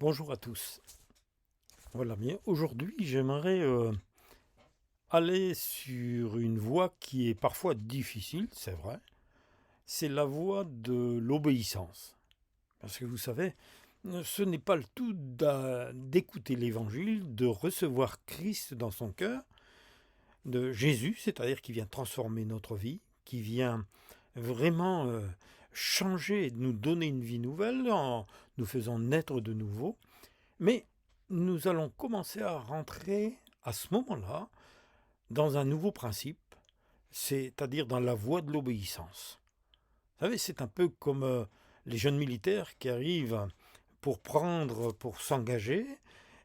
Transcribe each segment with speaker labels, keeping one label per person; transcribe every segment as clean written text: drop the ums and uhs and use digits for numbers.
Speaker 1: Bonjour à tous. Voilà, bien. Aujourd'hui, j'aimerais aller sur une voie qui est parfois difficile, c'est vrai. C'est la voie de l'obéissance. Parce que vous savez, ce n'est pas le tout d'écouter l'évangile, de recevoir Christ dans son cœur, de Jésus, c'est-à-dire qui vient transformer notre vie, qui vient vraiment changer, nous donner une vie nouvelle en nous faisant naître de nouveau. Mais nous allons commencer à rentrer à ce moment-là dans un nouveau principe, c'est-à-dire dans la voie de l'obéissance. Vous savez, c'est un peu comme les jeunes militaires qui arrivent pour s'engager,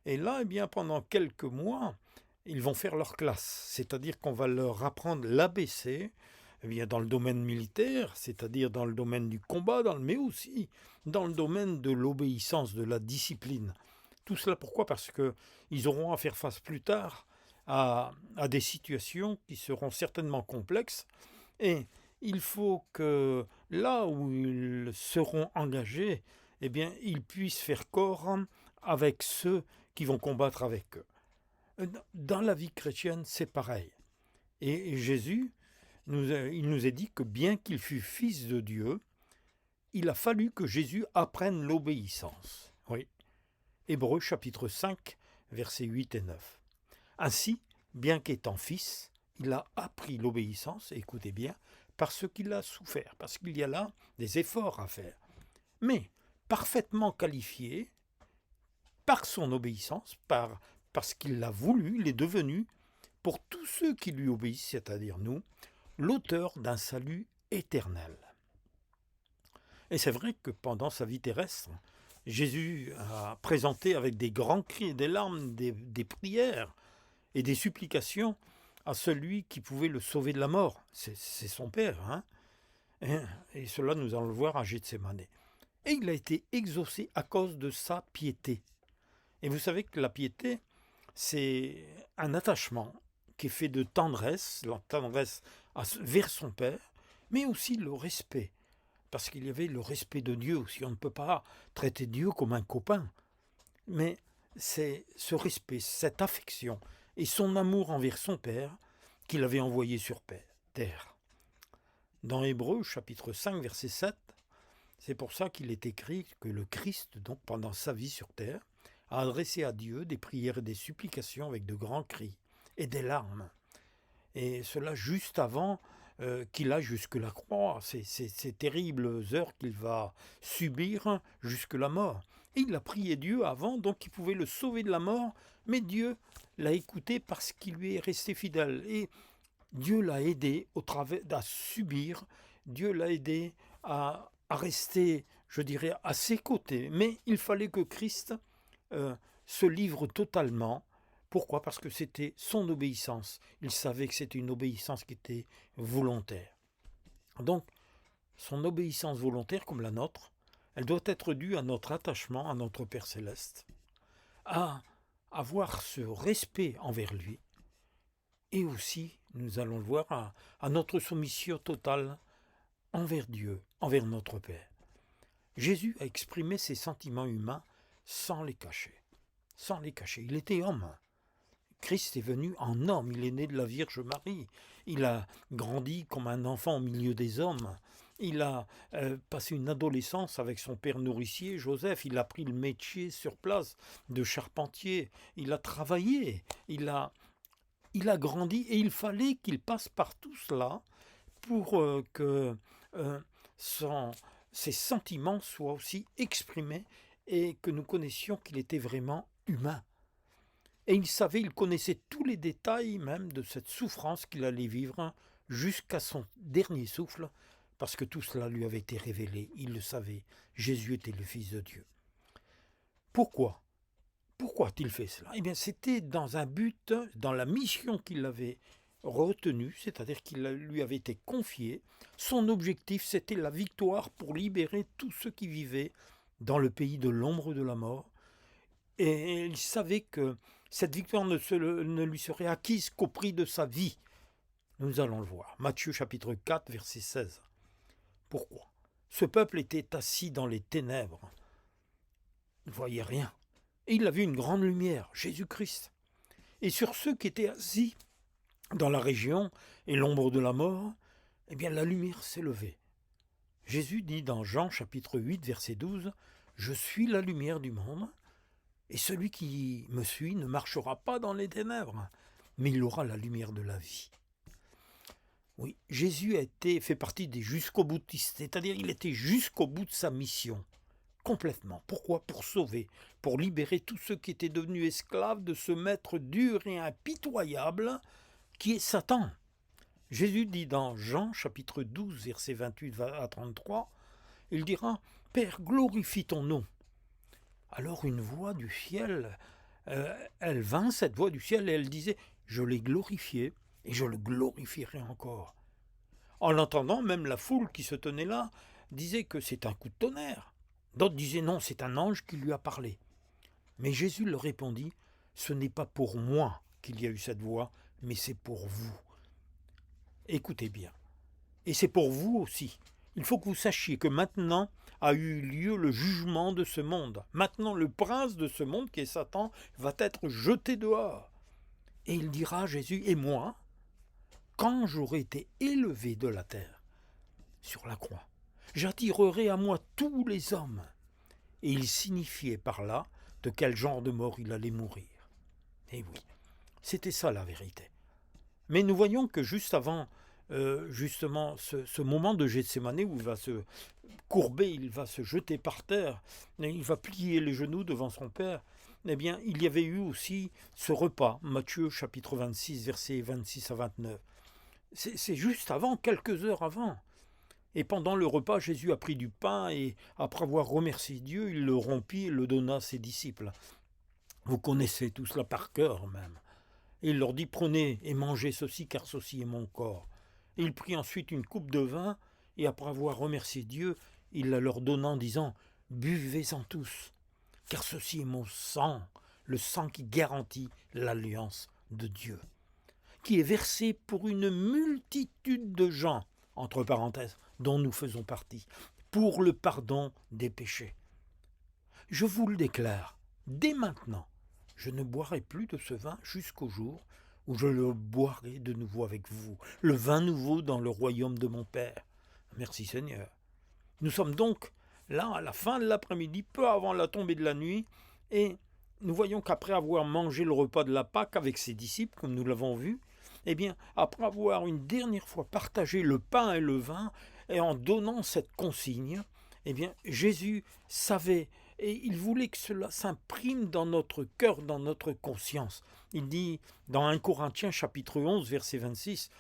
Speaker 1: et là, eh bien, pendant quelques mois, ils vont faire leur classe, c'est-à-dire qu'on va leur apprendre l'ABC, eh bien, dans le domaine militaire, c'est-à-dire dans le domaine du combat, mais aussi dans le domaine de l'obéissance, de la discipline. Tout cela pourquoi? Parce qu'ils auront à faire face plus tard à des situations qui seront certainement complexes et il faut que là où ils seront engagés, eh bien, ils puissent faire corps avec ceux qui vont combattre avec eux. Dans la vie chrétienne, c'est pareil. Et Jésus, il nous a dit que bien qu'il fût fils de Dieu, il a fallu que Jésus apprenne l'obéissance. Oui. Hébreux chapitre 5, versets 8 et 9. Ainsi, bien qu'étant fils, il a appris l'obéissance, écoutez bien, parce qu'il a souffert, parce qu'il y a là des efforts à faire. Mais parfaitement qualifié par son obéissance, parce qu'il l'a voulu, il est devenu, pour tous ceux qui lui obéissent, c'est-à-dire nous, l'auteur d'un salut éternel. Et c'est vrai que pendant sa vie terrestre, Jésus a présenté avec des grands cris et des larmes des prières et des supplications à celui qui pouvait le sauver de la mort. C'est son Père. Hein, et cela, nous allons le voir à Gethsémane. Et il a été exaucé à cause de sa piété. Et vous savez que la piété, c'est un attachement qui est fait de tendresse, la tendresse vers son Père, mais aussi le respect. Parce qu'il y avait le respect de Dieu aussi. On ne peut pas traiter Dieu comme un copain. Mais c'est ce respect, cette affection et son amour envers son Père qu'il avait envoyé sur terre. Dans Hébreux chapitre 5 verset 7, c'est pour ça qu'il est écrit que le Christ, donc pendant sa vie sur terre, a adressé à Dieu des prières et des supplications avec de grands cris et des larmes. Et cela juste avant qu'il aille jusque la croix, ces terribles heures qu'il va subir jusque la mort. Et il a prié Dieu avant, donc il pouvait le sauver de la mort, mais Dieu l'a écouté parce qu'il lui est resté fidèle. Et Dieu l'a aidé à subir, Dieu l'a aidé à rester, je dirais, à ses côtés. Mais il fallait que Christ se livre totalement. Pourquoi? Parce que c'était son obéissance. Il savait que c'était une obéissance qui était volontaire. Donc, son obéissance volontaire, comme la nôtre, elle doit être due à notre attachement à notre Père céleste, à avoir ce respect envers lui, et aussi, nous allons le voir, à notre soumission totale envers Dieu, envers notre Père. Jésus a exprimé ses sentiments humains sans les cacher. Sans les cacher. Il était homme. Christ est venu en homme, il est né de la Vierge Marie, il a grandi comme un enfant au milieu des hommes, il a passé une adolescence avec son père nourricier, Joseph, il a pris le métier sur place de charpentier, il a travaillé, il a grandi et il fallait qu'il passe par tout cela pour que euh, ses sentiments soient aussi exprimés et que nous connaissions qu'il était vraiment humain. Et il savait, il connaissait tous les détails même de cette souffrance qu'il allait vivre jusqu'à son dernier souffle, parce que tout cela lui avait été révélé. Il le savait. Jésus était le Fils de Dieu. Pourquoi? Pourquoi a-t-il fait cela? Eh bien, c'était dans un but, dans la mission qu'il avait retenue, c'est-à-dire qu'il lui avait été confié. Son objectif, c'était la victoire pour libérer tous ceux qui vivaient dans le pays de l'ombre de la mort. Et il savait que cette victoire ne lui serait acquise qu'au prix de sa vie. Nous allons le voir. Matthieu chapitre 4, verset 16. Pourquoi? Ce peuple était assis dans les ténèbres. Il ne voyait rien. Et il a vu une grande lumière, Jésus-Christ. Et sur ceux qui étaient assis dans la région et l'ombre de la mort, eh bien la lumière s'est levée. Jésus dit dans Jean chapitre 8, verset 12, « Je suis la lumière du monde, et celui qui me suit ne marchera pas dans les ténèbres, mais il aura la lumière de la vie. » Oui, Jésus fait partie des jusqu'au-boutistes, c'est-à-dire il était jusqu'au bout de sa mission, complètement. Pourquoi? Pour sauver, pour libérer tous ceux qui étaient devenus esclaves de ce maître dur et impitoyable qui est Satan. Jésus dit dans Jean chapitre 12, versets 28 à 33, il dira « Père, glorifie ton nom ». Alors une voix du ciel, elle vint, cette voix du ciel, et elle disait « Je l'ai glorifié et je le glorifierai encore ». En l'entendant, même la foule qui se tenait là disait que c'est un coup de tonnerre. D'autres disaient non, c'est un ange qui lui a parlé. Mais Jésus leur répondit « Ce n'est pas pour moi qu'il y a eu cette voix, mais c'est pour vous. » Écoutez bien. Et c'est pour vous aussi. Il faut que vous sachiez que maintenant a eu lieu le jugement de ce monde. Maintenant, le prince de ce monde, qui est Satan, va être jeté dehors. Et il dira, Jésus, et moi, quand j'aurai été élevé de la terre, sur la croix, j'attirerai à moi tous les hommes. Et il signifiait par là de quel genre de mort il allait mourir. Et oui, c'était ça la vérité. Mais nous voyons que juste avant justement ce moment de Gethsémane où il va se courber, il va se jeter par terre, il va plier les genoux devant son Père, eh bien il y avait eu aussi ce repas, Matthieu chapitre 26, versets 26 à 29. C'est juste avant, quelques heures avant. Et pendant le repas, Jésus a pris du pain et après avoir remercié Dieu, il le rompit et le donna à ses disciples. Vous connaissez tout cela par cœur même. Et il leur dit, prenez et mangez ceci, car ceci est mon corps. Et il prit ensuite une coupe de vin, et après avoir remercié Dieu, il la leur donna en disant, buvez-en tous, car ceci est mon sang, le sang qui garantit l'alliance de Dieu, qui est versé pour une multitude de gens, entre parenthèses, dont nous faisons partie, pour le pardon des péchés. Je vous le déclare, dès maintenant, je ne boirai plus de ce vin jusqu'au jour où je le boirai de nouveau avec vous, le vin nouveau dans le royaume de mon Père. Merci Seigneur. Nous sommes donc là à la fin de l'après-midi, peu avant la tombée de la nuit, et nous voyons qu'après avoir mangé le repas de la Pâque avec ses disciples, comme nous l'avons vu, eh bien, après avoir une dernière fois partagé le pain et le vin, et en donnant cette consigne, eh bien, Jésus savait et il voulait que cela s'imprime dans notre cœur, dans notre conscience. Il dit dans 1 Corinthiens chapitre 11, verset 26,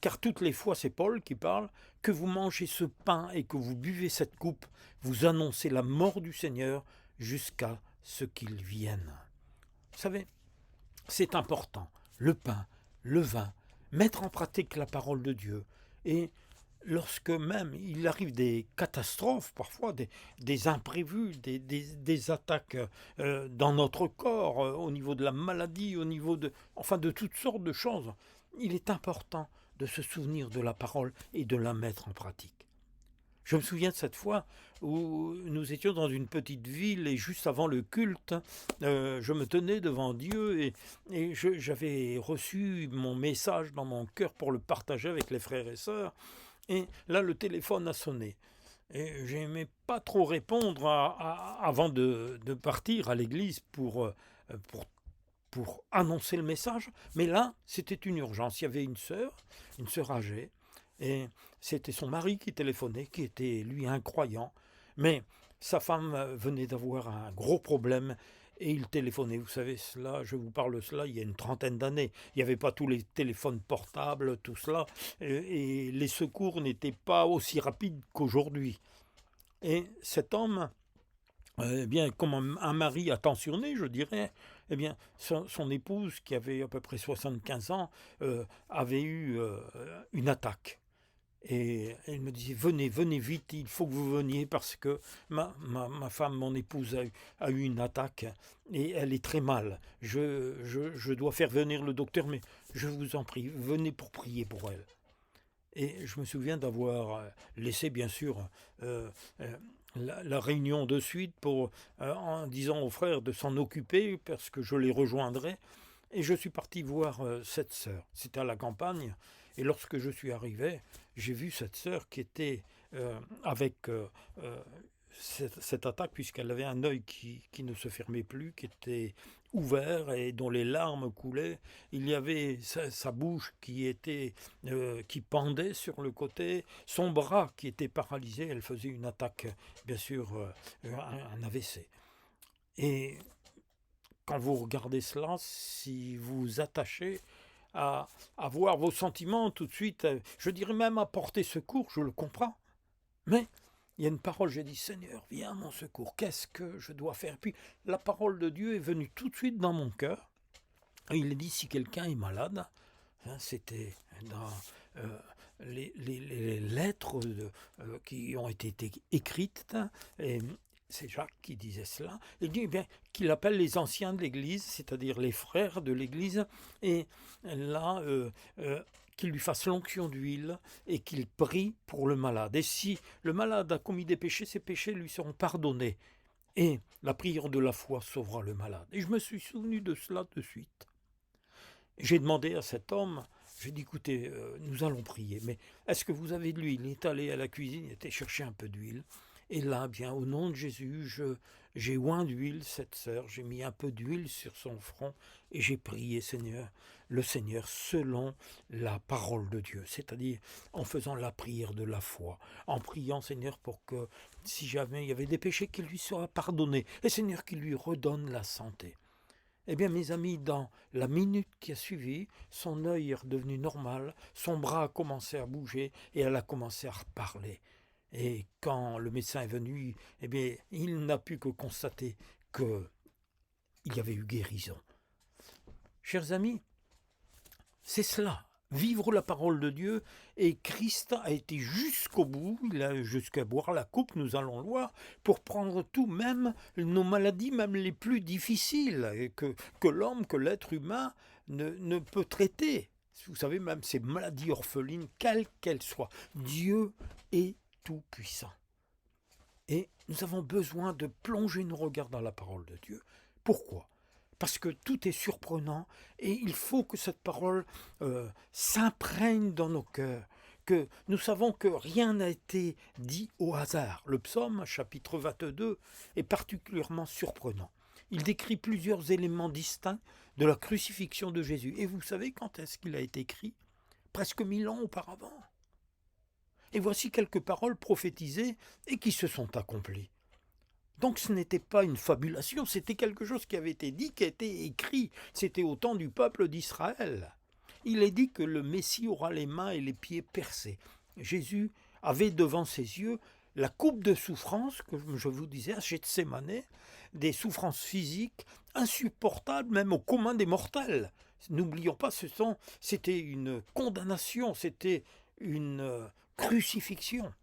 Speaker 1: car toutes les fois, c'est Paul qui parle, que vous mangez ce pain et que vous buvez cette coupe, vous annoncez la mort du Seigneur jusqu'à ce qu'il vienne. Vous savez, c'est important, le pain, le vin, mettre en pratique la parole de Dieu. Et lorsque même il arrive des catastrophes, parfois des imprévus, des attaques dans notre corps, au niveau de la maladie, au niveau de toutes sortes de choses, il est important de se souvenir de la parole et de la mettre en pratique. Je me souviens de cette fois où nous étions dans une petite ville et juste avant le culte, je me tenais devant Dieu et j'avais reçu mon message dans mon cœur pour le partager avec les frères et sœurs. Et là, le téléphone a sonné. Et je n'aimais pas trop répondre avant de partir à l'église pour annoncer le message. Mais là, c'était une urgence. Il y avait une sœur âgée, et c'était son mari qui téléphonait, qui était, lui, incroyant. Mais sa femme venait d'avoir un gros problème et il téléphonait. Vous savez, cela, je vous parle de cela il y a une trentaine d'années. Il n'y avait pas tous les téléphones portables, tout cela, et les secours n'étaient pas aussi rapides qu'aujourd'hui. Et cet homme, eh bien, comme un mari attentionné, je dirais, eh bien, son épouse, qui avait à peu près 75 ans, avait eu une attaque. Et elle me disait, venez vite, il faut que vous veniez parce que ma femme, mon épouse a eu une attaque et elle est très mal. Je dois faire venir le docteur, mais je vous en prie, venez pour prier pour elle. Et je me souviens d'avoir laissé, bien sûr, la réunion de suite en disant aux frères de s'en occuper parce que je les rejoindrai. Et je suis parti voir cette sœur. C'était à la campagne. Et lorsque je suis arrivé, j'ai vu cette sœur qui était avec cette attaque, puisqu'elle avait un œil qui ne se fermait plus, qui était ouvert et dont les larmes coulaient. Il y avait sa bouche qui pendait sur le côté, son bras qui était paralysé. Elle faisait une attaque, bien sûr, un AVC. Et quand vous regardez cela, si vous vous attachez à voir vos sentiments tout de suite, je dirais même à porter secours, je le comprends. Mais il y a une parole, j'ai dit, Seigneur, viens à mon secours, qu'est-ce que je dois faire? Puis la parole de Dieu est venue tout de suite dans mon cœur. Et il a dit, si quelqu'un est malade, c'était dans les lettres qui ont été écrites, et c'est Jacques qui disait cela. Il dit bien qu'il appelle les anciens de l'Église, c'est-à-dire les frères de l'Église, et là, qu'il lui fasse l'onction d'huile et qu'il prie pour le malade. Et si le malade a commis des péchés, ses péchés lui seront pardonnés. Et la prière de la foi sauvera le malade. Et je me suis souvenu de cela de suite. J'ai demandé à cet homme, j'ai dit, écoutez, nous allons prier, mais est-ce que vous avez de l'huile? Il est allé à la cuisine, il était chercher un peu d'huile. Et là, bien, au nom de Jésus, j'ai oint d'huile cette sœur, j'ai mis un peu d'huile sur son front et j'ai prié le Seigneur selon la parole de Dieu, c'est-à-dire en faisant la prière de la foi, en priant Seigneur pour que si jamais il y avait des péchés, qu'il lui soient pardonnés, et Seigneur qu'il lui redonne la santé. Eh bien, mes amis, dans la minute qui a suivi, son œil est redevenu normal, son bras a commencé à bouger et elle a commencé à reparler. Et quand le médecin est venu, eh bien, il n'a pu que constater qu'il y avait eu guérison. Chers amis, c'est cela, vivre la parole de Dieu, et Christ a été jusqu'au bout, il a jusqu'à boire la coupe, nous allons le voir, pour prendre tout, même nos maladies, même les plus difficiles, que l'homme, que l'être humain ne peut traiter. Vous savez, même ces maladies orphelines, quelles qu'elles soient, Dieu est tout puissant. Et nous avons besoin de plonger nos regards dans la parole de Dieu. Pourquoi ? Parce que tout est surprenant et il faut que cette parole s'imprègne dans nos cœurs, que nous savons que rien n'a été dit au hasard. Le psaume, chapitre 22, est particulièrement surprenant. Il décrit plusieurs éléments distincts de la crucifixion de Jésus. Et vous savez quand est-ce qu'il a été écrit? Presque 1000 ans auparavant. Et voici quelques paroles prophétisées et qui se sont accomplies. Donc ce n'était pas une fabulation, c'était quelque chose qui avait été dit, qui a été écrit. C'était au temps du peuple d'Israël. Il est dit que le Messie aura les mains et les pieds percés. Jésus avait devant ses yeux la coupe de souffrance, comme je vous disais, à Gethsémanès, des souffrances physiques insupportables, même au commun des mortels. N'oublions pas, c'était une condamnation, c'était une crucifixion.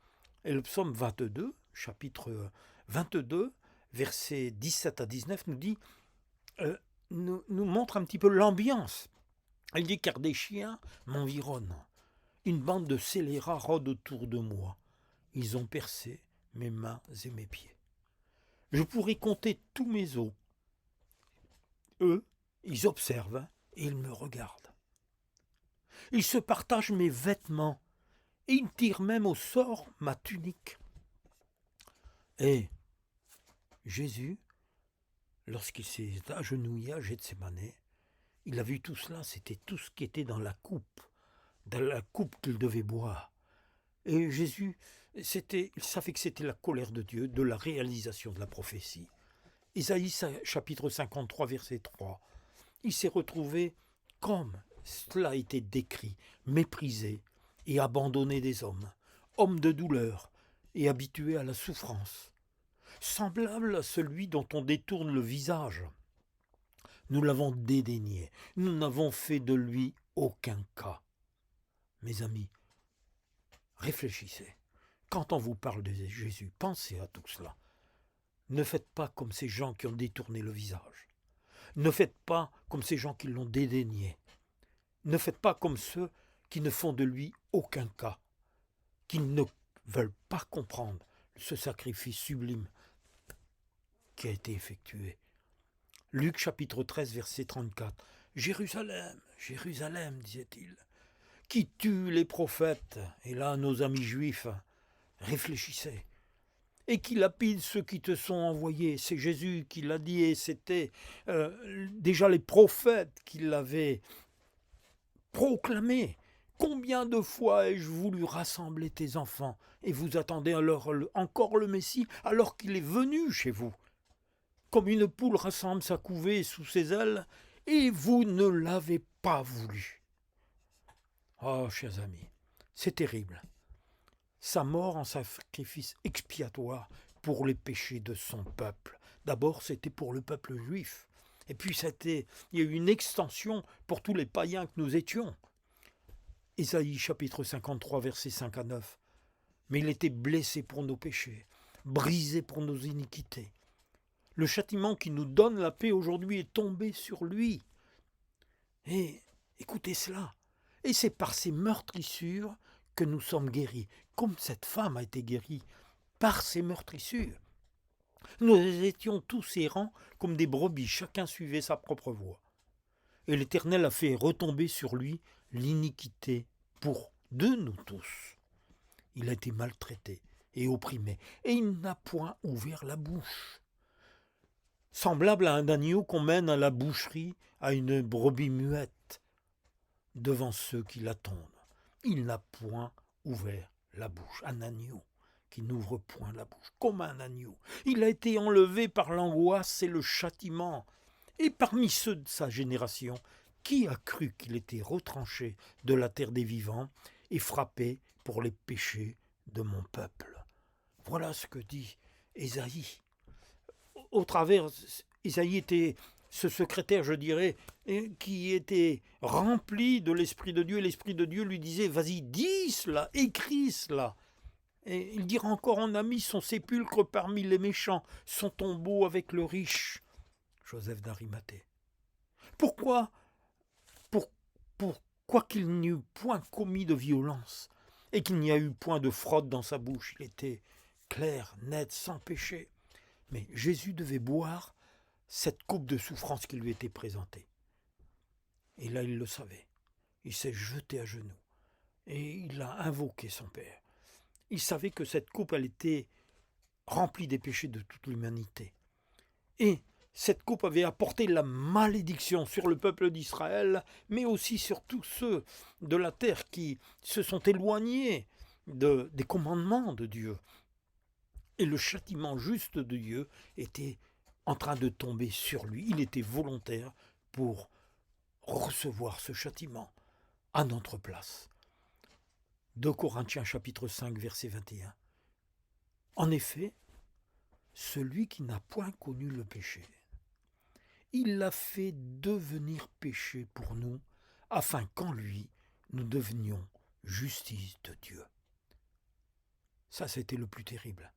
Speaker 1: Et le psaume 22, chapitre 22, versets 17 à 19, nous dit, nous montre un petit peu l'ambiance. Il dit, car des chiens m'environnent, une bande de scélérats rôde autour de moi. Ils ont percé mes mains et mes pieds. Je pourrais compter tous mes os. Eux, ils observent et ils me regardent. Ils se partagent mes vêtements et ils tirent même au sort ma tunique. Et Jésus, lorsqu'il s'est agenouillé à Gethsémanès, il a vu tout cela, c'était tout ce qui était dans la coupe qu'il devait boire. Et Jésus, il savait que c'était la colère de Dieu, de la réalisation de la prophétie. Isaïe chapitre 53, verset 3. Il s'est retrouvé comme cela a été décrit, méprisé et abandonné des hommes, homme de douleur et habitué à la souffrance, semblable à celui dont on détourne le visage. Nous l'avons dédaigné, nous n'avons fait de lui aucun cas. Mes amis, réfléchissez. Quand on vous parle de Jésus, pensez à tout cela. Ne faites pas comme ces gens qui ont détourné le visage. Ne faites pas comme ces gens qui l'ont dédaigné. Ne faites pas comme ceux qui ne font de lui aucun cas, qui ne veulent pas comprendre ce sacrifice sublime qui a été effectué. Luc chapitre 13, verset 34. « Jérusalem, Jérusalem, disait-il, qui tue les prophètes. » Et là, nos amis juifs réfléchissaient. « Et qui lapide ceux qui te sont envoyés. » C'est Jésus qui l'a dit, et c'était déjà les prophètes qui l'avaient proclamé. « Combien de fois ai-je voulu rassembler tes enfants, et vous attendez alors encore le Messie, alors qu'il est venu chez vous. Comme une poule rassemble sa couvée sous ses ailes, et vous ne l'avez pas voulu. » Oh, chers amis, c'est terrible. Sa mort en sacrifice expiatoire pour les péchés de son peuple. D'abord, c'était pour le peuple juif. Et puis, il y a eu une extension pour tous les païens que nous étions. Ésaïe chapitre 53, versets 5 à 9. « Mais il était blessé pour nos péchés, brisé pour nos iniquités. Le châtiment qui nous donne la paix aujourd'hui est tombé sur lui. » Et écoutez cela. Et c'est par ces meurtrissures que nous sommes guéris, comme cette femme a été guérie, par ces meurtrissures. Nous étions tous errants comme des brebis, chacun suivait sa propre voie. Et l'Éternel a fait retomber sur lui l'iniquité de nous tous. Il a été maltraité et opprimé, et il n'a point ouvert la bouche. Semblable à un agneau qu'on mène à la boucherie, à une brebis muette, devant ceux qui l'attendent. Il n'a point ouvert la bouche. Un agneau qui n'ouvre point la bouche, comme un agneau. Il a été enlevé par l'angoisse et le châtiment. Et parmi ceux de sa génération, qui a cru qu'il était retranché de la terre des vivants et frappé pour les péchés de mon peuple? Voilà ce que dit Ésaïe. Au travers, Ésaïe était ce secrétaire, je dirais, qui était rempli de l'Esprit de Dieu. L'Esprit de Dieu lui disait « Vas-y, dis cela, écris cela ». Et il dira encore « On a mis son sépulcre parmi les méchants, son tombeau avec le riche. » Joseph d'Arimathée. Pourquoi qu'il n'y eût point commis de violence et qu'il n'y a eu point de fraude dans sa bouche, il était clair, net, sans péché. Mais Jésus devait boire cette coupe de souffrance qui lui était présentée. Et là, il le savait. Il s'est jeté à genoux et il a invoqué son Père. Il savait que cette coupe, elle était remplie des péchés de toute l'humanité. Et cette coupe avait apporté la malédiction sur le peuple d'Israël, mais aussi sur tous ceux de la terre qui se sont éloignés des commandements de Dieu. Et le châtiment juste de Dieu était en train de tomber sur lui. Il était volontaire pour recevoir ce châtiment à notre place. 2 Corinthiens chapitre 5, verset 21. En effet, celui qui n'a point connu le péché, il l'a fait devenir péché pour nous, afin qu'en lui, nous devenions justice de Dieu. Ça, c'était le plus terrible.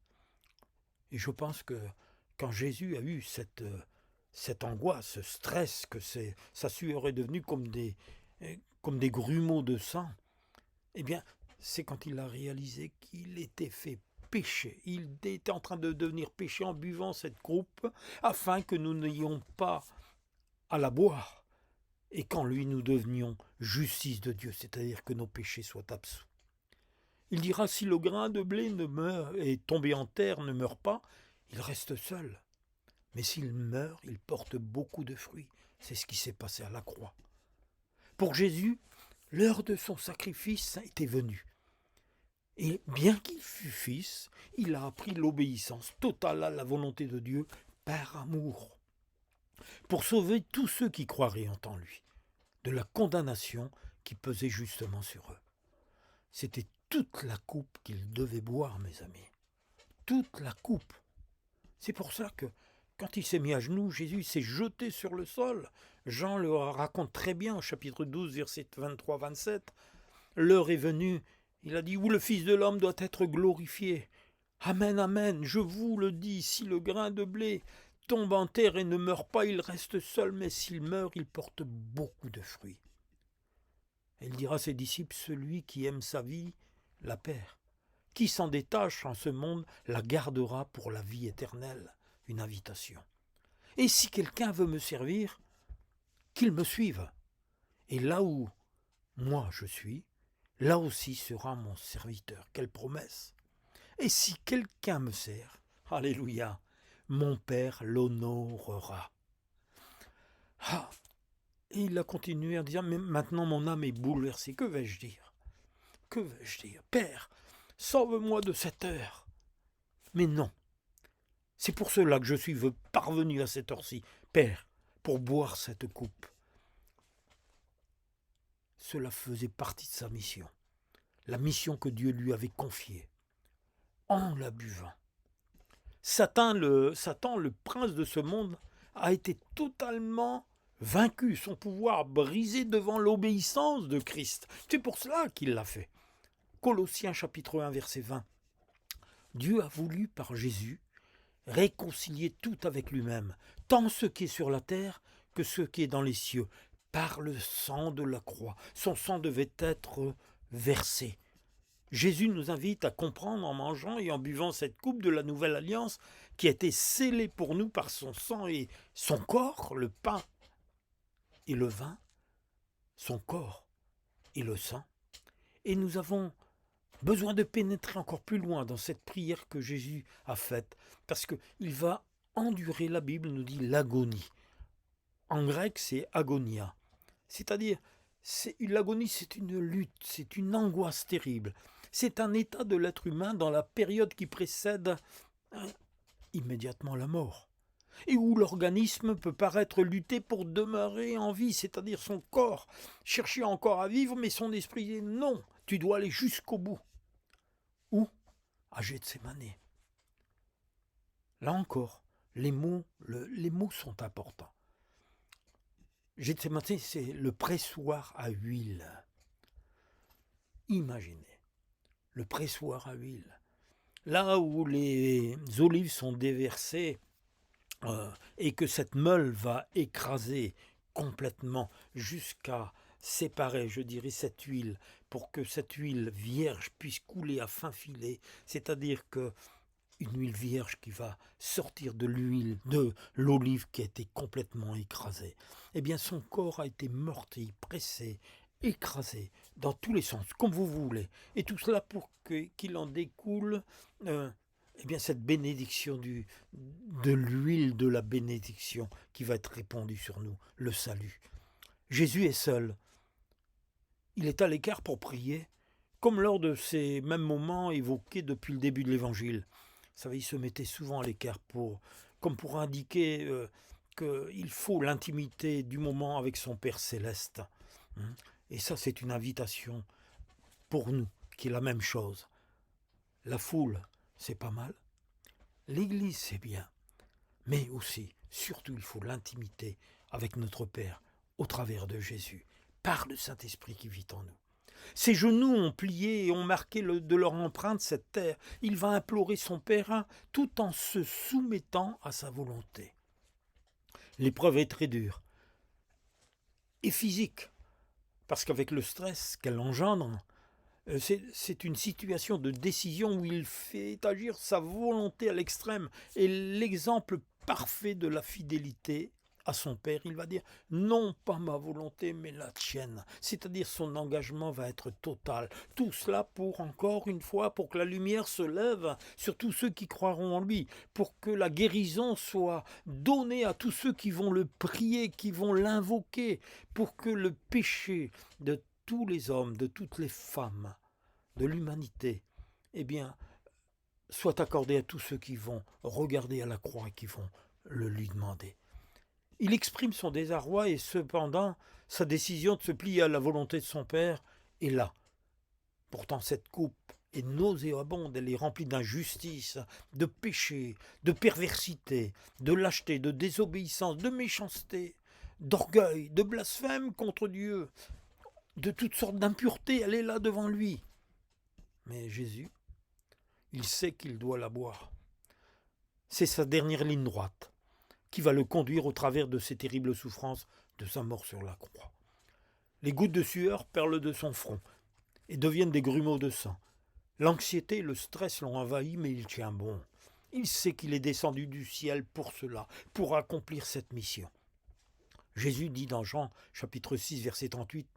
Speaker 1: Et je pense que quand Jésus a eu cette angoisse, ce stress, que sa sueur est devenue comme des grumeaux de sang, eh bien, c'est quand il a réalisé qu'il était fait péché. Il était en train de devenir péché en buvant cette coupe, afin que nous n'ayons pas à la boire, et qu'en lui nous devenions justice de Dieu, c'est-à-dire que nos péchés soient absous. Il dira, si le grain de blé est tombé en terre, ne meurt pas, il reste seul. Mais s'il meurt, il porte beaucoup de fruits. C'est ce qui s'est passé à la croix. Pour Jésus, l'heure de son sacrifice était venue. Et bien qu'il fût fils, il a appris l'obéissance totale à la volonté de Dieu par amour, pour sauver tous ceux qui croiraient en lui, de la condamnation qui pesait justement sur eux. C'était toute la coupe qu'il devait boire, mes amis. Toute la coupe. C'est pour ça que, quand il s'est mis à genoux, Jésus s'est jeté sur le sol. Jean le raconte très bien au chapitre 12, versets 23-27. L'heure est venue, il a dit, où le Fils de l'homme doit être glorifié. Amen, amen, je vous le dis, si le grain de blé tombe en terre et ne meurt pas, il reste seul, mais s'il meurt, il porte beaucoup de fruits. Et il dira à ses disciples, celui qui aime sa vie, la perd. Qui s'en détache en ce monde la gardera pour la vie éternelle. Une invitation. Et si quelqu'un veut me servir, qu'il me suive. Et là où moi je suis, là aussi sera mon serviteur. Quelle promesse! Et si quelqu'un me sert, alléluia, mon Père l'honorera. Ah, et il a continué en disant, mais maintenant mon âme est bouleversée, que vais-je dire? Que vais-je dire? Père, sauve-moi de cette heure. Mais non, c'est pour cela que je suis parvenu à cette heure-ci, Père, pour boire cette coupe. Cela faisait partie de sa mission, la mission que Dieu lui avait confiée, en la buvant. Satan, le prince de ce monde, a été totalement vaincu, son pouvoir brisé devant l'obéissance de Christ. C'est pour cela qu'il l'a fait. Colossiens chapitre 1 verset 20. Dieu a voulu par Jésus réconcilier tout avec lui-même, tant ce qui est sur la terre que ce qui est dans les cieux, par le sang de la croix. Son sang devait être versé. Jésus nous invite à comprendre en mangeant et en buvant cette coupe de la nouvelle alliance qui a été scellée pour nous par son sang et son corps, le pain et le vin, son corps et le sang. Et nous avons besoin de pénétrer encore plus loin dans cette prière que Jésus a faite, parce qu'il va endurer, la Bible nous dit, l'agonie. En grec, c'est agonia. C'est-à-dire, l'agonie, c'est une lutte, c'est une angoisse terrible. C'est un état de l'être humain dans la période qui précède immédiatement la mort, et où l'organisme peut paraître lutter pour demeurer en vie, c'est-à-dire son corps, chercher encore à vivre, mais son esprit dit non, tu dois aller jusqu'au bout. Ou à Gethsémani. Là encore, les mots sont importants. Gethsémani, c'est le pressoir à huile. Imaginez, le pressoir à huile. Là où les olives sont déversées et que cette meule va écraser complètement jusqu'à séparer, je dirais, cette huile, pour que cette huile vierge puisse couler à fin filet, c'est-à-dire que une huile vierge qui va sortir de l'huile, de l'olive qui a été complètement écrasée. Eh bien, son corps a été meurtri, pressé, écrasé, dans tous les sens, comme vous voulez. Et tout cela pour qu'il en découle eh bien, cette bénédiction de l'huile de la bénédiction qui va être répandue sur nous, le salut. Jésus est seul. Il est à l'écart pour prier, comme lors de ces mêmes moments évoqués depuis le début de l'Évangile. Vous savez, il se mettait souvent à l'écart comme pour indiquer qu'il faut l'intimité du moment avec son Père céleste. Et ça, c'est une invitation pour nous, qui est la même chose. La foule, c'est pas mal. L'Église, c'est bien. Mais aussi, surtout, il faut l'intimité avec notre Père au travers de Jésus, par le Saint-Esprit qui vit en nous. Ses genoux ont plié et ont marqué de leur empreinte cette terre. Il va implorer son Père tout en se soumettant à sa volonté. L'épreuve est très dure et physique, parce qu'avec le stress qu'elle engendre, c'est une situation de décision où il fait agir sa volonté à l'extrême. Et l'exemple parfait de la fidélité à son Père, il va dire « Non pas ma volonté, mais la tienne ». C'est-à-dire son engagement va être total. Tout cela pour, encore une fois, pour que la lumière se lève sur tous ceux qui croiront en lui, pour que la guérison soit donnée à tous ceux qui vont le prier, qui vont l'invoquer, pour que le péché de tous les hommes, de toutes les femmes, de l'humanité, eh bien, soit accordé à tous ceux qui vont regarder à la croix et qui vont le lui demander. Il exprime son désarroi et cependant sa décision de se plier à la volonté de son Père est là. Pourtant cette coupe est nauséabonde, elle est remplie d'injustice, de péché, de perversité, de lâcheté, de désobéissance, de méchanceté, d'orgueil, de blasphème contre Dieu, de toutes sortes d'impuretés, elle est là devant lui. Mais Jésus, il sait qu'il doit la boire. C'est sa dernière ligne droite qui va le conduire au travers de ces terribles souffrances de sa mort sur la croix. Les gouttes de sueur perlent de son front et deviennent des grumeaux de sang. L'anxiété et le stress l'ont envahi, mais il tient bon. Il sait qu'il est descendu du ciel pour cela, pour accomplir cette mission. Jésus dit dans Jean chapitre 6, verset 38,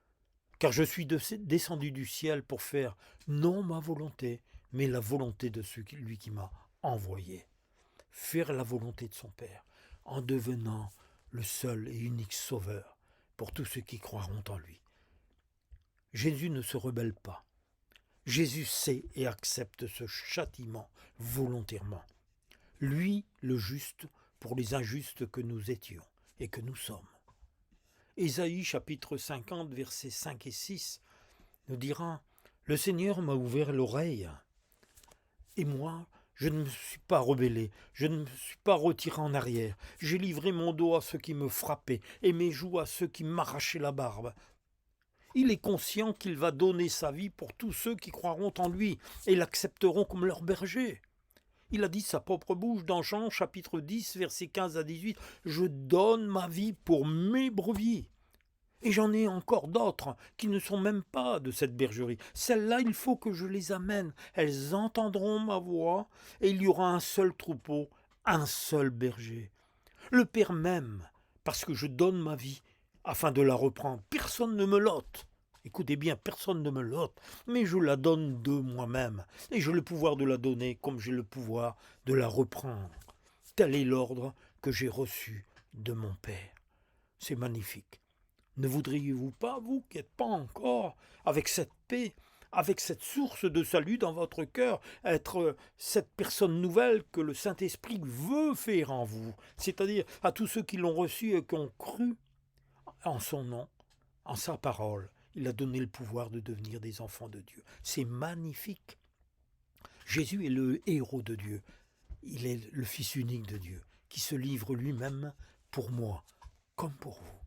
Speaker 1: « Car je suis descendu du ciel pour faire non ma volonté, mais la volonté de celui qui m'a envoyé. » Faire la volonté de son Père, en devenant le seul et unique sauveur pour tous ceux qui croiront en lui. Jésus ne se rebelle pas. Jésus sait et accepte ce châtiment volontairement. Lui, le juste, pour les injustes que nous étions et que nous sommes. Ésaïe chapitre 50, versets 5 et 6 nous dira « Le Seigneur m'a ouvert l'oreille, et moi, je ne me suis pas rebellé, je ne me suis pas retiré en arrière. J'ai livré mon dos à ceux qui me frappaient et mes joues à ceux qui m'arrachaient la barbe. » Il est conscient qu'il va donner sa vie pour tous ceux qui croiront en lui et l'accepteront comme leur berger. Il a dit de sa propre bouche dans Jean chapitre 10, versets 15 à 18, « Je donne ma vie pour mes brebis. » Et j'en ai encore d'autres qui ne sont même pas de cette bergerie. Celles-là, il faut que je les amène. Elles entendront ma voix et il y aura un seul troupeau, un seul berger. Le Père m'aime parce que je donne ma vie afin de la reprendre. Personne ne me l'ôte. Écoutez bien, personne ne me l'ôte, mais je la donne de moi-même. Et j'ai le pouvoir de la donner comme j'ai le pouvoir de la reprendre. Tel est l'ordre que j'ai reçu de mon Père. C'est magnifique. Ne voudriez-vous pas, vous qui n'êtes pas encore avec cette paix, avec cette source de salut dans votre cœur, être cette personne nouvelle que le Saint-Esprit veut faire en vous, c'est-à-dire à tous ceux qui l'ont reçu et qui ont cru en son nom, en sa parole. Il a donné le pouvoir de devenir des enfants de Dieu. C'est magnifique. Jésus est le héros de Dieu. Il est le Fils unique de Dieu, qui se livre lui-même pour moi, comme pour vous.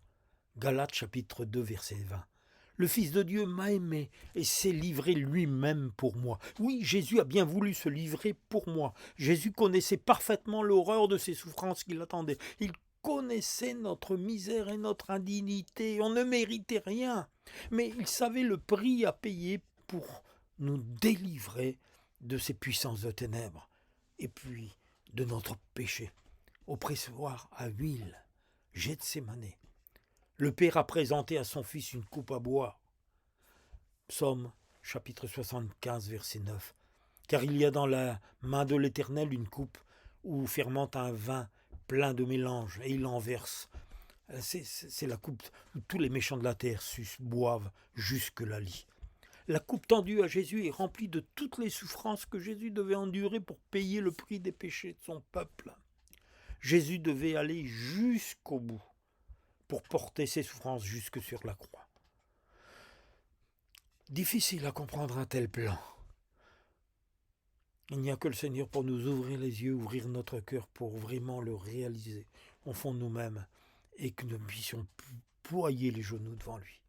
Speaker 1: Galates chapitre 2, verset 20. Le Fils de Dieu m'a aimé et s'est livré lui-même pour moi. Oui, Jésus a bien voulu se livrer pour moi. Jésus connaissait parfaitement l'horreur de ces souffrances qui l'attendaient. Il connaissait notre misère et notre indignité. On ne méritait rien. Mais il savait le prix à payer pour nous délivrer de ces puissances de ténèbres et puis de notre péché. Au pressoir à huile, Gethsémane, le Père a présenté à son Fils une coupe à boire. Psaume chapitre 75, verset 9. Car il y a dans la main de l'Éternel une coupe où fermente un vin plein de mélange, et il en verse. C'est la coupe où tous les méchants de la terre boivent jusque la lie. La coupe tendue à Jésus est remplie de toutes les souffrances que Jésus devait endurer pour payer le prix des péchés de son peuple. Jésus devait aller jusqu'au bout pour porter ses souffrances jusque sur la croix. Difficile à comprendre un tel plan. Il n'y a que le Seigneur pour nous ouvrir les yeux, ouvrir notre cœur pour vraiment le réaliser au fond de nous-mêmes et que nous puissions ployer les genoux devant lui.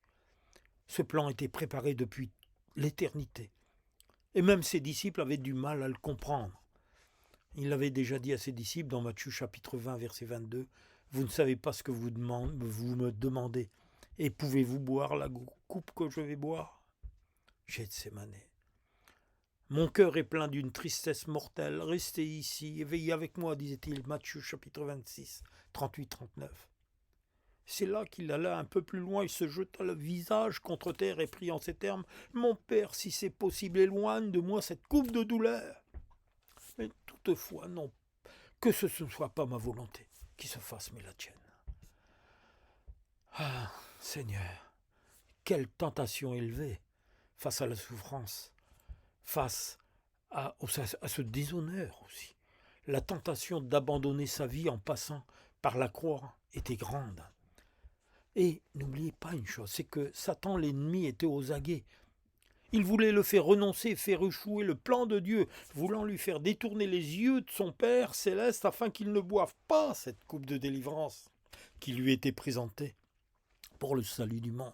Speaker 1: Ce plan était préparé depuis l'éternité. Et même ses disciples avaient du mal à le comprendre. Il avait déjà dit à ses disciples dans Matthieu chapitre 20, verset 22, « Vous ne savez pas ce que vous me demandez, et pouvez-vous boire la coupe que je vais boire ?» Gethsémane. Mon cœur est plein d'une tristesse mortelle. Restez ici et veillez avec moi, disait-il, Matthieu chapitre 26, 38-39. C'est là qu'il alla un peu plus loin, il se jeta le visage contre terre et prit en ces termes, « Mon Père, si c'est possible, éloigne de moi cette coupe de douleur. » Mais toutefois, non, que ce ne soit pas ma volonté qui se fasse, mais la tienne. Ah, Seigneur, quelle tentation élevée face à la souffrance, face à ce déshonneur aussi. La tentation d'abandonner sa vie en passant par la croix était grande. Et n'oubliez pas une chose, c'est que Satan, l'ennemi, était aux aguets. Il voulait le faire renoncer, faire échouer le plan de Dieu, voulant lui faire détourner les yeux de son Père céleste afin qu'il ne boive pas cette coupe de délivrance qui lui était présentée pour le salut du monde.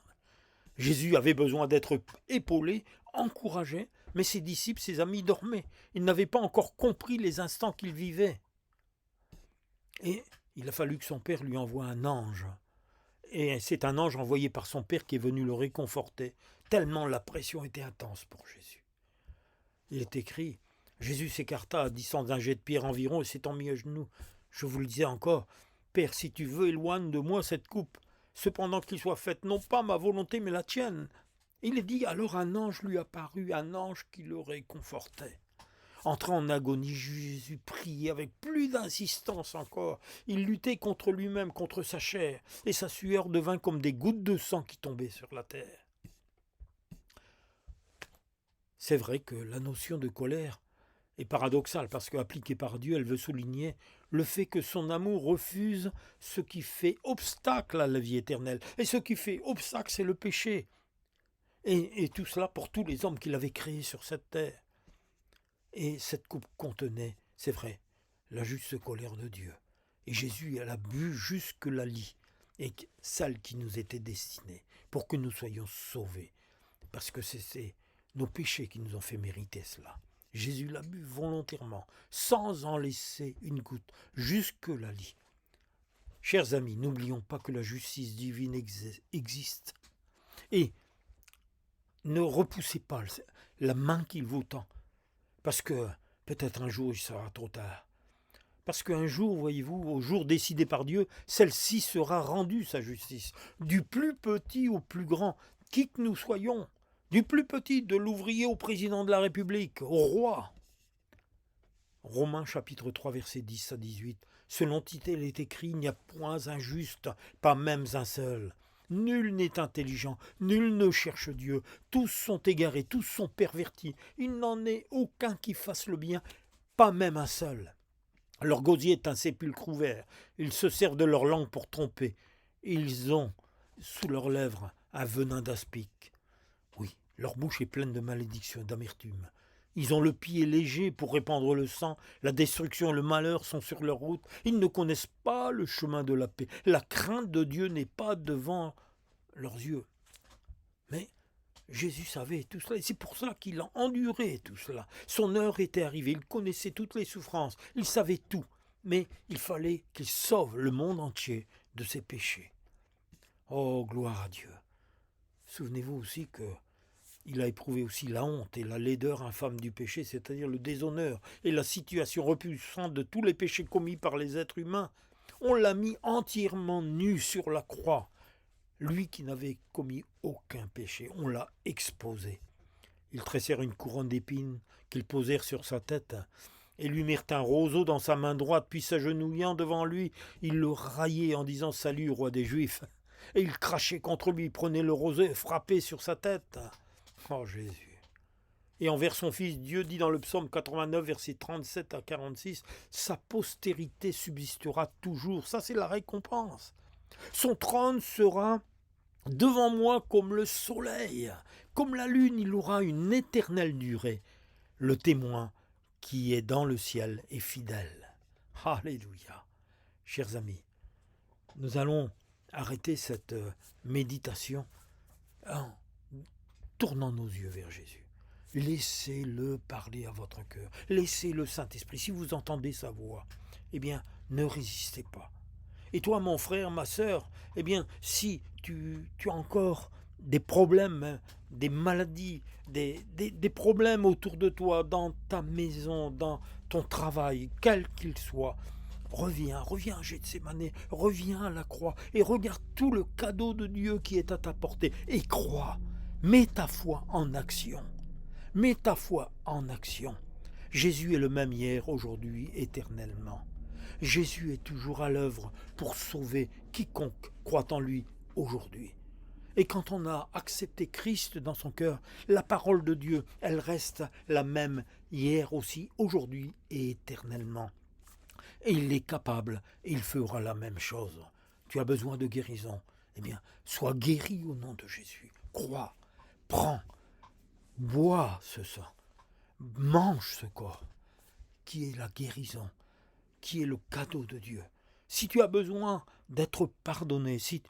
Speaker 1: Jésus avait besoin d'être épaulé, encouragé, mais ses disciples, ses amis dormaient. Ils n'avaient pas encore compris les instants qu'il vivait. Et il a fallu que son Père lui envoie un ange. Et c'est un ange envoyé par son Père qui est venu le réconforter, tellement la pression était intense pour Jésus. Il est écrit, Jésus s'écarta à distance d'un jet de pierre environ et s'étant mis à genoux. Je vous le disais encore, Père, si tu veux, éloigne de moi cette coupe. Cependant qu'il soit faite non pas ma volonté, mais la tienne. Il est dit, alors un ange lui apparut, un ange qui le réconfortait. Entrant en agonie, Jésus priait avec plus d'insistance encore. Il luttait contre lui-même, contre sa chair, et sa sueur devint comme des gouttes de sang qui tombaient sur la terre. C'est vrai que la notion de colère est paradoxale, parce qu'appliquée par Dieu, elle veut souligner le fait que son amour refuse ce qui fait obstacle à la vie éternelle. Et ce qui fait obstacle, c'est le péché. Et tout cela pour tous les hommes qu'il avait créés sur cette terre. Et cette coupe contenait, c'est vrai, la juste colère de Dieu. Et Jésus, elle a bu jusque la lie, et celle qui nous était destinée, pour que nous soyons sauvés. Parce que c'est nos péchés qui nous ont fait mériter cela. Jésus l'a bu volontairement, sans en laisser une goutte, jusque la lie. Chers amis, n'oublions pas que la justice divine existe. Et ne repoussez pas la main qu'il vous tend. Parce que peut-être un jour il sera trop tard. Parce qu'un jour, voyez-vous, au jour décidé par Dieu, celle-ci sera rendue, sa justice, du plus petit au plus grand, qui que nous soyons, du plus petit, de l'ouvrier au président de la République, au roi. Romains chapitre 3, versets 10 à 18. Selon Tite, il est écrit, il n'y a point un juste, pas même un seul. Nul n'est intelligent, nul ne cherche Dieu. Tous sont égarés, tous sont pervertis. Il n'en est aucun qui fasse le bien, pas même un seul. Leur gosier est un sépulcre ouvert. Ils se servent de leur langue pour tromper. Ils ont sous leurs lèvres un venin d'aspic. Oui, leur bouche est pleine de malédiction et d'amertume. Ils ont le pied léger pour répandre le sang. La destruction et le malheur sont sur leur route. Ils ne connaissent pas le chemin de la paix. La crainte de Dieu n'est pas devant leurs yeux. Mais Jésus savait tout cela, et c'est pour cela qu'il a enduré tout cela. Son heure était arrivée, il connaissait toutes les souffrances, il savait tout. Mais il fallait qu'il sauve le monde entier de ses péchés. Oh, gloire à Dieu. Souvenez-vous aussi que il a éprouvé aussi la honte et la laideur infâme du péché, c'est-à-dire le déshonneur et la situation repoussante de tous les péchés commis par les êtres humains. On l'a mis entièrement nu sur la croix. Lui qui n'avait commis aucun péché, on l'a exposé. Ils tressèrent une couronne d'épines qu'ils posèrent sur sa tête et lui mirent un roseau dans sa main droite, puis s'agenouillant devant lui, ils le raillaient en disant « Salut, roi des Juifs !» Et ils crachaient contre lui, prenaient le roseau et frappaient sur sa tête. Oh Jésus! Et envers son Fils, Dieu dit dans le psaume 89, versets 37 à 46, « Sa postérité subsistera toujours. » Ça, c'est la récompense. Son trône sera devant moi comme le soleil, comme la lune, il aura une éternelle durée. Le témoin qui est dans le ciel est fidèle. Alléluia. Chers amis, nous allons arrêter cette méditation en tournant nos yeux vers Jésus. Laissez-le parler à votre cœur. Laissez le Saint-Esprit. Si vous entendez sa voix, eh bien, ne résistez pas. Et toi, mon frère, ma sœur, eh bien, si tu as encore des problèmes, des maladies, des problèmes autour de toi, dans ta maison, dans ton travail, quel qu'il soit, reviens à Gethsémani, reviens à la croix et regarde tout le cadeau de Dieu qui est à ta portée et crois. Mets ta foi en action. Mets ta foi en action. Jésus est le même hier, aujourd'hui, éternellement. Jésus est toujours à l'œuvre pour sauver quiconque croit en lui aujourd'hui. Et quand on a accepté Christ dans son cœur, la parole de Dieu, elle reste la même hier aussi, aujourd'hui et éternellement. Et il est capable, et il fera la même chose. Tu as besoin de guérison, eh bien, sois guéri au nom de Jésus. Crois, prends, bois ce sang, mange ce corps, qui est la guérison, qui est le cadeau de Dieu. Si tu as besoin d'être pardonné, si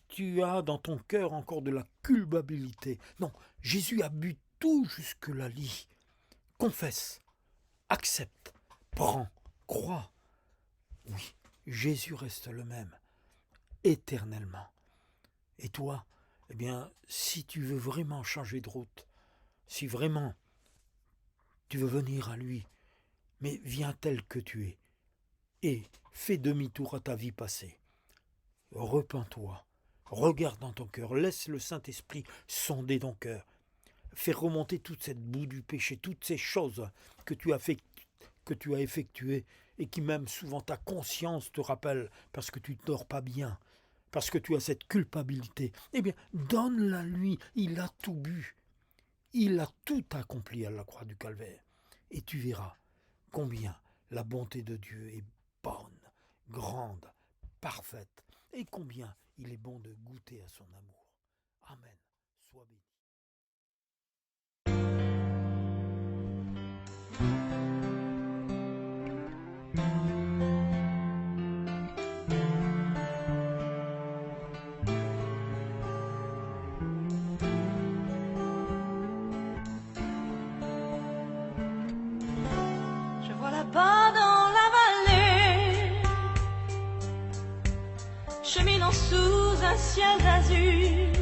Speaker 1: tu as dans ton cœur encore de la culpabilité, non, Jésus a bu tout jusque la lie. Confesse, accepte, prends, crois. Oui, Jésus reste le même, éternellement. Et toi, eh bien, si tu veux vraiment changer de route, si vraiment Tu veux venir à lui, mais viens tel que tu es, et fais demi-tour à ta vie passée. Repens-toi, regarde dans ton cœur, laisse le Saint-Esprit sonder ton cœur. Fais remonter toute cette boue du péché, toutes ces choses que tu as effectuées et qui même souvent ta conscience te rappelle parce que tu ne dors pas bien, parce que tu as cette culpabilité. Eh bien, donne-la lui, il a tout bu. Il a tout accompli à la croix du Calvaire. Et tu verras combien la bonté de Dieu est bonne, grande, parfaite, et combien il est bon de goûter à son amour. Amen. Sois béni.
Speaker 2: Là-bas dans la vallée, cheminant sous un ciel d'azur,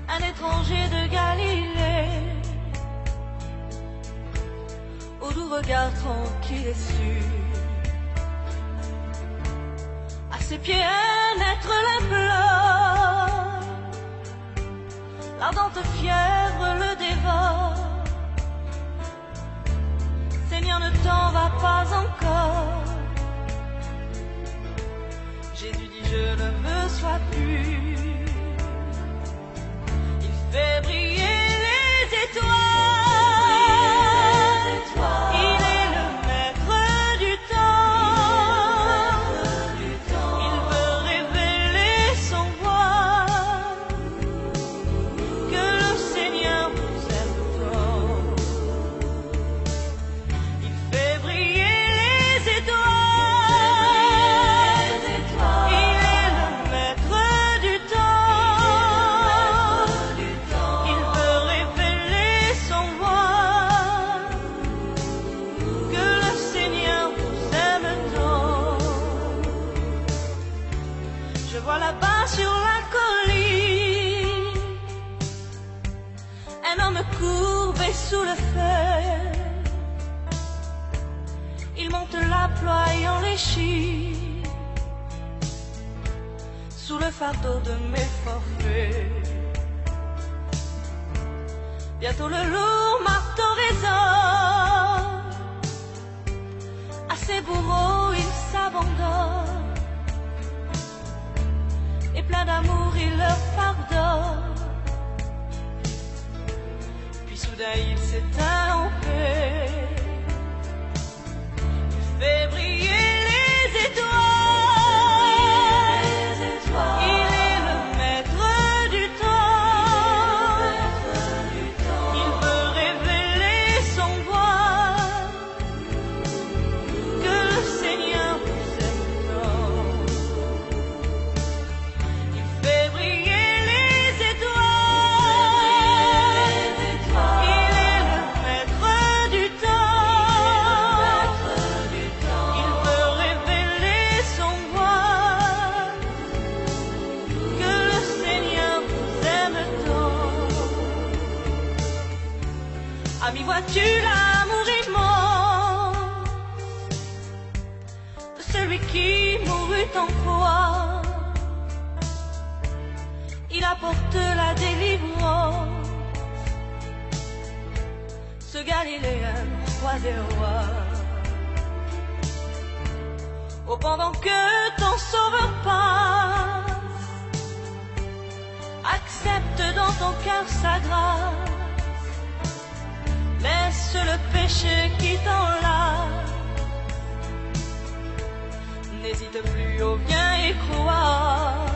Speaker 2: un étranger de Galilée, au doux regard tranquille et sûr. À ses pieds un être l'implore, l'ardente fièvre le dévore. Seigneur, ne t'en va pas encore. Jésus dit, je ne me sois plus. Il fait briller les étoiles. Il est le maître du temps. Il veut révéler son voile. Que le Seigneur vous aime tant. Là-bas sur la colline, un homme courbé sous le feu. Il monte la ployant l'échine, sous le fardeau de mes forfaits. Bientôt le lourd marteau résonne, à ses bourreaux il s'abandonne. Et plein d'amour, il leur pardonne. Puis soudain, il s'éteint en paix. Il fait briller les étoiles. Il est le maître du temps. Il veut révéler son voile. Que le Seigneur vous aime tant. Ami, vois-tu l'amour immense de celui qui mourut en croix? Il apporte la délivrance, ce Galiléen, roi des rois. Oh, pendant que ton sauveur passe, accepte dans ton cœur sa grâce. Laisse le péché qui t'enlace. N'hésite plus, oh viens et crois.